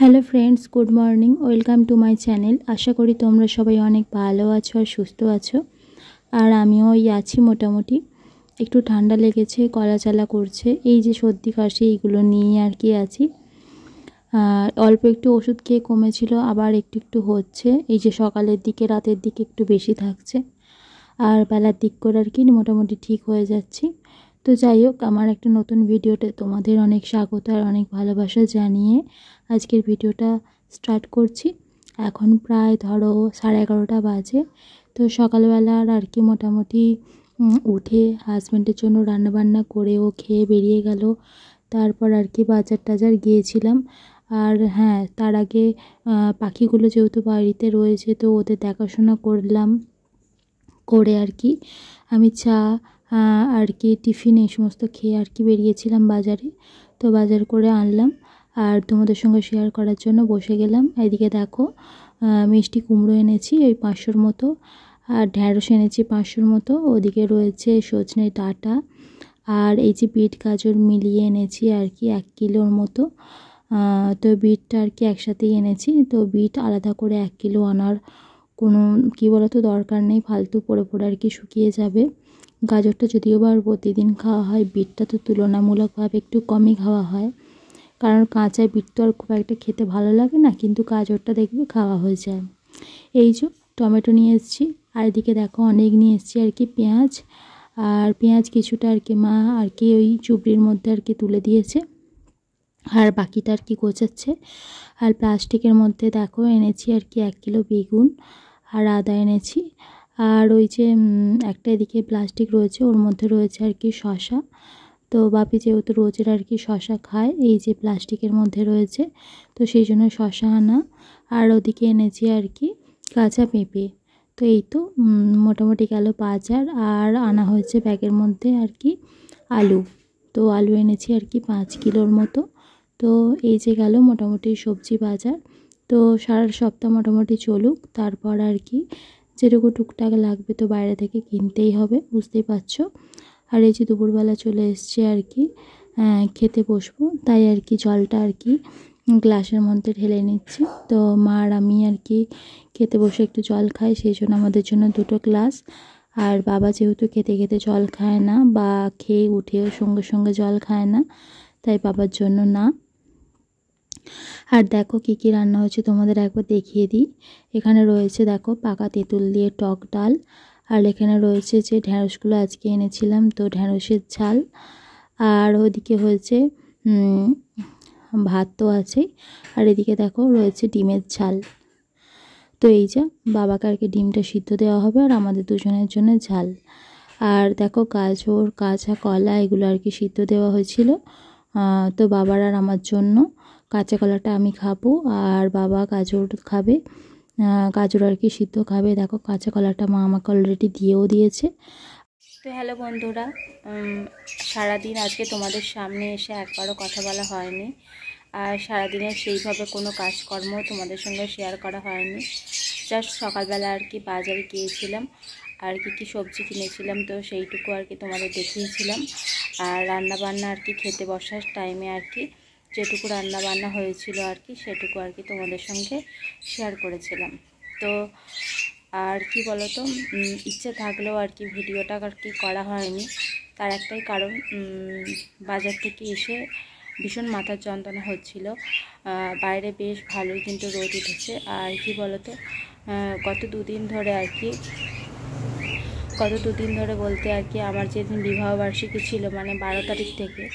Hello friends, good morning. Welcome to my channel. আশা করি তোমরা সবাই অনেক ভালো আছো আর সুস্থ আছো। আর আমিও আছি মোটামুটি। একটু ঠান্ডা লেগেছে, গলা জ্বালা করছে, এই যে সর্দি কাশি এইগুলো নিয়ে আর কি আছি। অল্প একটু ওষুধ খেয়ে কমেছিল, আবার একটু একটু হচ্ছে। এই যে সকালের দিকে রাতের দিকে একটু বেশি থাকছে, আর বেলার দিক করে আর কি মোটামুটি ঠিক হয়ে যাচ্ছি। তো যাই হোক, আমার একটা নতুন ভিডিওতে তোমাদের অনেক স্বাগত আর অনেক ভালোবাসা জানিয়ে আজকের ভিডিওটা স্টার্ট করছি। এখন প্রায় ধরো 11:30 বাজে। তো সকালবেলার আর কি মোটামুটি উঠে হাজব্যান্ডের জন্য রান্নাবান্না করে ও খেয়ে বেরিয়ে গেল। তারপর আর কি বাজার টাজার গিয়েছিলাম। আর হ্যাঁ, তার আগে পাখিগুলো যেহেতু বাড়িতে রয়েছে, তো ওদের দেখাশোনা করলাম। করে আর কি আমি চা আর কি টিফিন এই সমস্ত খেয়ে আর কি বেরিয়েছিলাম বাজারে। তো বাজার করে আনলাম আর তোমাদের সঙ্গে শেয়ার করার জন্য বসে গেলাম। এদিকে দেখো, মিষ্টি কুমড়ো এনেছি ওই 500-র মতো, আর ঢ্যাঁড়স এনেছি 500-র মতো। ওদিকে রয়েছে সজনে ডাঁটা, আর এই যে বিট গাজর মিলিয়ে এনেছি আর কি 1 কিলোর মতো। তো বিটটা আর কি একসাথেই এনেছি। তো বিট আলাদা করে 1 কিলো আনার কোনো কী বলতো দরকার নেই, ফালতু পড়ে পড়ে আর কি শুকিয়ে যাবে। গাজরটা যদিও বা প্রতিদিন খাওয়া হয়, বিটটা তো তুলনামূলকভাবে একটু কমই খাওয়া হয়, কারণ কাঁচা বিট তো আর খুব একটা খেতে ভালো লাগে না, কিন্তু গাজরটা দেখবে খাওয়া হয়ে যায়। এই যে টমেটো নিয়ে এসেছি, আর এদিকে দেখো অনেক নিয়ে এসেছি আর কি পেঁয়াজ। আর পেঁয়াজ কিছুটা আর কি মা আর কি ওই চুবড়ির মধ্যে আর কি তুলে দিয়েছে, আর বাকিটা আর কি গোছাচ্ছে। আর প্লাস্টিকের মধ্যে দেখো এনেছি আর কি 1 কিলো বেগুন আর আদা এনেছি। আর ওই যে একটা এদিকে প্লাস্টিক রয়েছে, ওর মধ্যে রয়েছে আর কি শসা। তো বাপি যেহেতু রোজের আর কি শসা খায়, এই যে প্লাস্টিকের মধ্যে রয়েছে, তো সেই জন্য শসা আনা। আর ওদিকে এনেছি আর কি কাঁচা পেঁপে। তো এই তো মোটামুটি গেল বাজার। আর আনা হয়েছে ব্যাগের মধ্যে আর কি আলু। তো আলু এনেছি আর কি 5 কিলোর মতো। তো এই যে গেল মোটামুটি সবজি বাজার। তো সারা সপ্তাহ মোটামুটি চলুক, তারপর আর কি যেটুকু টুকটাক লাগবে তো বাইরে থেকে কিনতেই হবে, বুঝতেই পারছো। আর এই যে দুপুরবেলা চলে এসছে আর কি খেতে বসবো, তাই আর কি জলটা আর কি গ্লাসের মধ্যে ঢেলে নিচ্ছি। তো মা আর আমি আর কি খেতে বসে একটু জল খাই, সেই জন্য আমাদের জন্য 2টো গ্লাস। আর বাবা যেহেতু খেতে খেতে জল খায় না, বা খেয়ে উঠেও সঙ্গে সঙ্গে জল খায় না, তাই বাবার জন্য না। আর দেখো কি কি রান্না হয়েছে তোমাদের একবার দেখিয়ে দিই। এখানে রয়েছে দেখো পাকা তেঁতুল দিয়ে টক ডাল, আর এখানে রয়েছে যে ঢ্যাঁড়সগুলো আজকে এনেছিলাম, তো ঢ্যাঁড়সের ঝাল। আর ওদিকে হয়েছে ভাত তো আছেই, আর এদিকে দেখো রয়েছে ডিমের ঝাল। তো এই যে বাবাকে আর কি ডিমটা সিদ্ধ দেওয়া হবে, আর আমাদের দুজনের জন্য ঝাল। আর দেখো গাজর, কাঁচা কলা এগুলো আর কি সিদ্ধ দেওয়া হয়েছিল। তো বাবার আর আমার জন্য কাঁচা কলাটা আমি খাবো, আর বাবা গাজর খাবে। গাজর আর কি সিদ্ধ খাবে। দেখো কাঁচা কলাটা মা আমাকে অলরেডি দিয়েও দিয়েছে। তো হ্যালো বন্ধুরা, সারাদিন আজকে তোমাদের সামনে এসে একবারও কথা বলা হয়নি, আর সারাদিনের সেইভাবে কোনো কাজকর্ম তোমাদের সঙ্গে শেয়ার করা হয়নি। জাস্ট সকালবেলা আর কি বাজারে গিয়েছিলাম, আর কি সবজি কিনেছিলাম, তো সেইটুকু আর কি তোমাদের দেখিয়েছিলাম। আর রান্নাবান্না আর কি খেতে বসার টাইমে আর কি যেটুকু রান্নাবান্না হয়েছিল আর কি সেটুকু আর কি তোমাদের সঙ্গে শেয়ার করেছিলাম। তো আর কি বলো তো, ইচ্ছে থাকলেও আর কি ভিডিওটা আর কি করা হয়নি। তার একটাই কারণ, বাজার থেকে এসে ভীষণ মাথার যন্ত্রণা হচ্ছিল। বাইরে বেশ ভালোই কিন্তু রোদ উঠেছে। আর কি বলো তো, গত দুদিন ধরে বলতে আর কি আমার যেদিন বিবাহবার্ষিকী ছিল, মানে 12 তারিখ থেকে,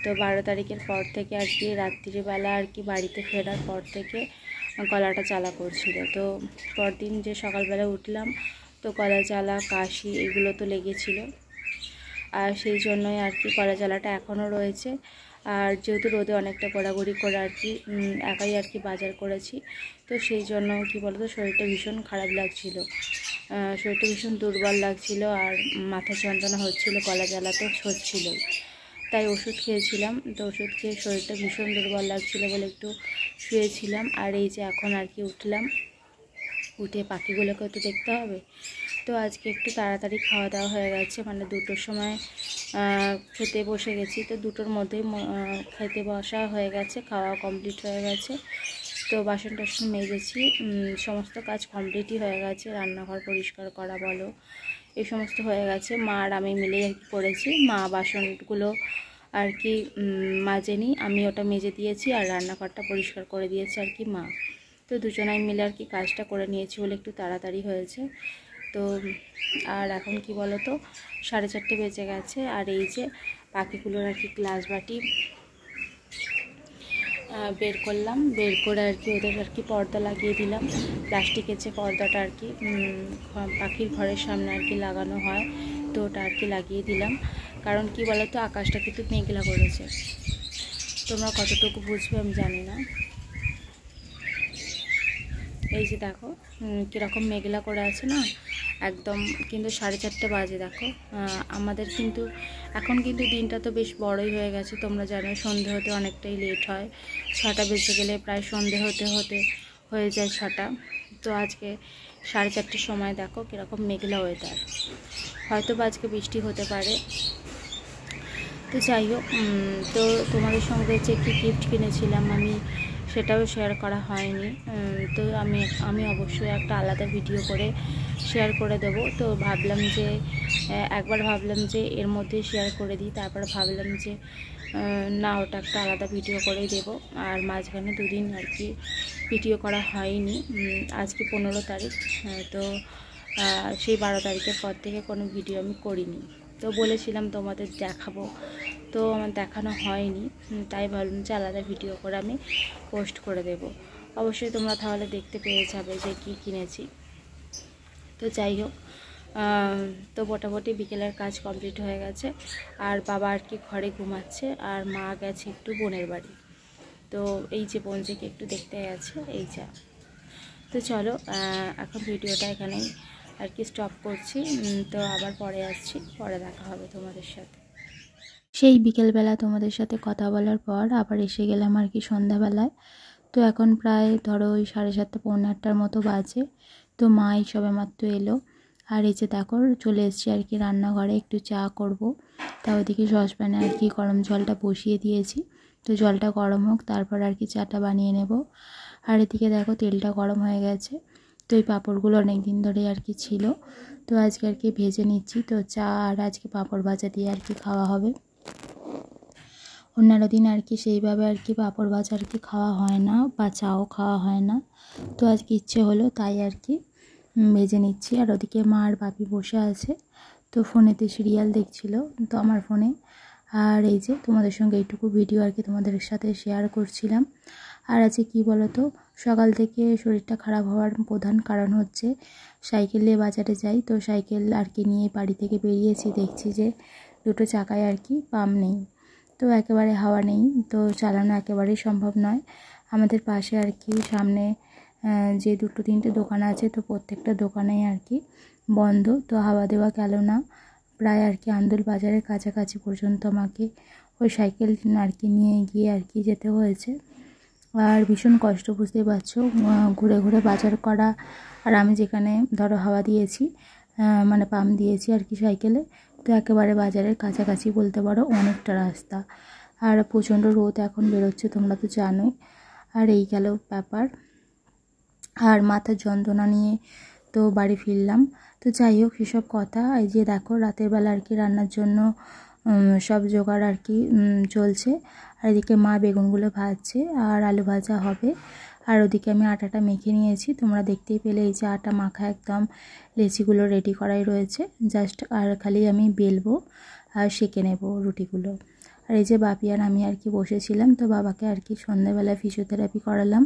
তো 12 তারিখের পর থেকে আর কি রাত্রিবেলা আর কি বাড়িতে ফেরার পর থেকে গলাটা জ্বালা করছিল। তো পরদিন যে সকালবেলা উঠলাম, তো গলা জ্বালা কাশি এগুলো তো লেগেছিল, আর সেই জন্যই আর কি গলা জ্বালাটা এখনও রয়েছে। আর যেহেতু রোদে অনেকটা ঘোরাঘুরি করে আর কি একাই আর কি বাজার করেছি, তো সেই জন্য কি বলতো শরীরটা ভীষণ খারাপ লাগছিল, শরীরটা ভীষণ দুর্বল লাগছিল, আর মাথা যন্ত্রণা হচ্ছিল, গলা জ্বালা তো হচ্ছিলই। তাই ওষুধ খেয়েছিলাম। তো ওষুধ খেয়ে শরীরটা ভীষণ দুর্বল লাগছিল বলে একটু শুয়েছিলাম। আর এই যে এখন আর কি উঠলাম, উঠে পাখিগুলোকে তো দেখতে হবে, তো আজকে একটু তাড়াতাড়ি খাওয়া দাওয়া হয়ে গেছে, মানে 2টোর সময় খেতে বসে গেছি। তো 2টোর মধ্যেই খেতে বসা হয়ে গেছে, খাওয়া কমপ্লিট হয়ে গেছে। তো বাসন টাসন মেজেছি, সমস্ত কাজ কমপ্লিটই হয়ে গেছে। রান্নাঘর পরিষ্কার করা বলো, এই সমস্ত হয়ে গেছে। মা আর আমি মিলেই আর কি করেছি। মা বাসনগুলো আর কি মাজেনি, আমি ওটা মেজে দিয়েছি, আর রান্নাঘরটা পরিষ্কার করে দিয়েছে আর কি মা। তো দুজনাই মিলে আর কি কাজটা করে নিয়েছি বলে একটু তাড়াতাড়ি হয়েছে। তো আর এখন কি বলো তো, 4:30 বেজে গেছে। আর এই যে পাখিগুলোর আর কি গ্লাস বাটি বের করলাম, বের করে আর কি ওদের আর কি পর্দা লাগিয়ে দিলাম। প্লাস্টিকের যে পর্দাটা আর কি পাখির ঘরের সামনে আর কি লাগানো হয়, তো ওটা আর কি লাগিয়ে দিলাম। কারণ কি বলো তো, আকাশটা কিন্তু মেঘলা করেছে, তোমরা কতটুকু বুঝবে আমি জানি না। এই যে দেখো কীরকম মেঘলা করে আছে না একদম, কিন্তু 4:30 বাজে। দেখো আমাদের কিন্তু এখন কিন্তু দিনটা তো বেশ বড়ই হয়ে গেছে, তোমরা জানো সন্ধে হতে অনেকটাই লেট হয়। 6টা বেজে গেলে প্রায় সন্ধে হতে হতে হয়ে যায় 6টা। তো আজকে 4:30 সময় দেখো কীরকম মেঘলা ওয়েদার, হয়তো বা আজকে বৃষ্টি হতে পারে। তো যাই হোক, তো তোমাদের সঙ্গে যে কী গিফট কিনেছিলাম আমি সেটাও শেয়ার করা হয়নি। তো আমি অবশ্যই একটা আলাদা ভিডিও করে শেয়ার করে দেব। তো একবার ভাবলাম যে এর মধ্যে শেয়ার করে দিই, তারপর ভাবলাম যে না, ওটা একটা আলাদা ভিডিও করেই দেব। আর মাঝখানে 2 দিন আর কি ভিডিও করা হয়নি। আজকে 15 তারিখ, তো সেই 12 তারিখের পর থেকে কোনো ভিডিও আমি করিনি। তো বলেছিলাম তোমাদের দেখাবো, তো আমার দেখানো হয়নি, তাই ভাবলাম যে আলাদা ভিডিও করে আমি পোস্ট করে দেব। অবশ্যই তোমরা তাহলে দেখতে পেয়ে যাবে যে কি কিনেছি। তো যাই হোক, তো মোটামুটি বিকেলের কাজ কমপ্লিট হয়ে গেছে। আর বাবা আর কি ঘরে ঘুমাচ্ছে, আর মা গেছে একটু বোনের বাড়ি। তো এই যে বোনজিকে একটু দেখতে গেছে, এই যা। তো চলো এখন ভিডিওটা এখানেই আর কি স্টপ করছি। তো আবার পরে আসছি, পরে দেখা হবে তোমাদের সাথে। সেই বিকেলবেলা তোমাদের সাথে কথা বলার পর আবার এসে গেলাম আর কি সন্ধ্যাবেলায়। তো এখন প্রায় ধরো ওই 7:30 পৌনে 8টার মতো বাজে। তো মা এই সবে মাত্র এলো। আর এই যে দেখো চলে এসেছি আর কি রান্নাঘরে, একটু চা করব। তা ওইদিকে সসপ্যানে আর কি গরম জলটা বসিয়ে দিয়েছি। তো জলটা গরম হোক, তারপর আর কি চাটা বানিয়ে নেব। আর এদিকে দেখো তেলটা গরম হয়ে গেছে। তো এই পাঁপড়গুলো অনেক দিন ধরে আর কি ছিল, তো আজকে আর কি ভেজে নিচ্ছি। তো চা আর আজকে পাঁপড় ভাজা দিয়ে আর কি খাওয়া হবে। অন্যান্য দিন আর কি সেইভাবে আর কি পাঁপড় ভাজা আর কি খাওয়া হয় না, বা চাও খাওয়া হয় না। তো আজকে ইচ্ছে হলো তাই আর কি ভেজে নিচ্ছি। আর ওদিকে মা আর বাপি বসে আছে, তো ফোনেতে সিরিয়াল দেখছিল তো আমার ফোনে। আর এই যে তোমাদের সঙ্গে এইটুকু ভিডিও আর কি তোমাদের সাথে শেয়ার করছিলাম। আর আছে কি বলো তো, সকাল থেকে শরীরটা খারাপ হওয়ার প্রধান কারণ হচ্ছে সাইকেল নিয়ে বাজারে যাই। তো সাইকেল আর কি নিয়ে বাড়ি থেকে বেরিয়েছি, দেখছি যে 2টো চাকায় আর কি পাম্প নেই, তো একেবারে হাওয়া নেই, তো চালানো একেবারেই সম্ভব নয়। আমাদের পাশে আর কি সামনে যে 2-3টে দোকান আছে, তো প্রত্যেকটা দোকানেই আর কি বন্ধ, তো হাওয়া দেওয়া গেল না। প্রায় আর কি আন্দুল বাজারের কাছাকাছি পর্যন্ত আমাকে ওই সাইকেল আর কি নিয়ে গিয়ে আর কি যেতে হয়েছে। আর ভীষণ কষ্ট, বুঝতেই পারছো, ঘুরে ঘুরে বাজার করা। আর আমি যেখানে ধরো হাওয়া দিয়েছি, মানে পাম্প দিয়েছি আর কি সাইকেলে, তো একেবারে বাজারের কাছাকাছি বলতে পারো অনেকটা রাস্তা। আর প্রচণ্ড রোদ এখন বেরোচ্ছে, তোমরা তো জানোই। আর এই গেল ব্যাপার। আর মাথার যন্ত্রণা নিয়ে তো বাড়ি ফিরলাম। তো যাই হোক, সেসব কথা। এই যে দেখো রাতের বেলা আর কি রান্নার জন্য সব জোগাড় আর কি চলছে। আর এদিকে মা বেগুনগুলো ভাজছে, আর আলু ভাজা হবে। আর ওদিকে আমি আটাটা মেখে নিয়েছি, তোমরা দেখতেই পেলে। এই যে আটা মাখা একদম লেচিগুলো রেডি করাই রয়েছে, জাস্ট আর খালি আমি বেলবো আর সেঁকে নেব রুটিগুলো। আর এই যে বাপি আর আমি আর কি বসেছিলাম, তো বাবাকে আর কি সন্ধ্যাবেলায় ফিজিওথেরাপি করালাম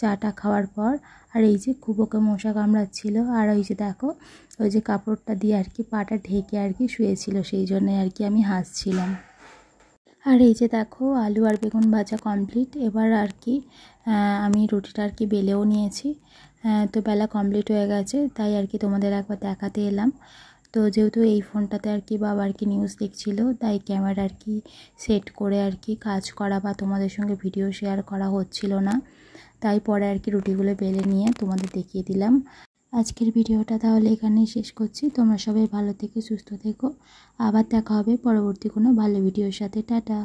চাটা খাওয়ার পর। আর এই যে খুব ওকে মশা কামড়াচ্ছিল, আর ওই যে দেখো ওই যে কাপড়টা দিয়ে আর কি পাটা ঢেকে আর কি শুয়েছিল, সেই জন্যে আর কি আমি হাসছিলাম। আর এই যে দেখো আলু আর বেগুন ভাজা কমপ্লিট। এবার আর কি আমি রুটিটা আর কি বেলেও নিয়েছি। তো বেলা কমপ্লিট হয়ে গেছে, তাই আর কি তোমাদের একবার দেখাতে এলাম। তো যেহেতু এই ফোনটাতে আর কি বাবা আর কি নিউজ দেখছিল, তাই ক্যামেরা আর কি সেট করে আর কি কাজ করা বা তোমাদের সঙ্গে ভিডিও শেয়ার করা হচ্ছিল না, তাই পরে আর কি রুটিগুলো বেলে নিয়ে তোমাদের দেখিয়ে দিলাম। আজকের ভিডিওটা তাহলে এখানেই শেষ করছি। তোমরা সবাই ভালো থেকো, সুস্থ থেকো। আবার দেখা হবে পরবর্তী কোনো ভালো ভিডিওর সাথে। টাটা।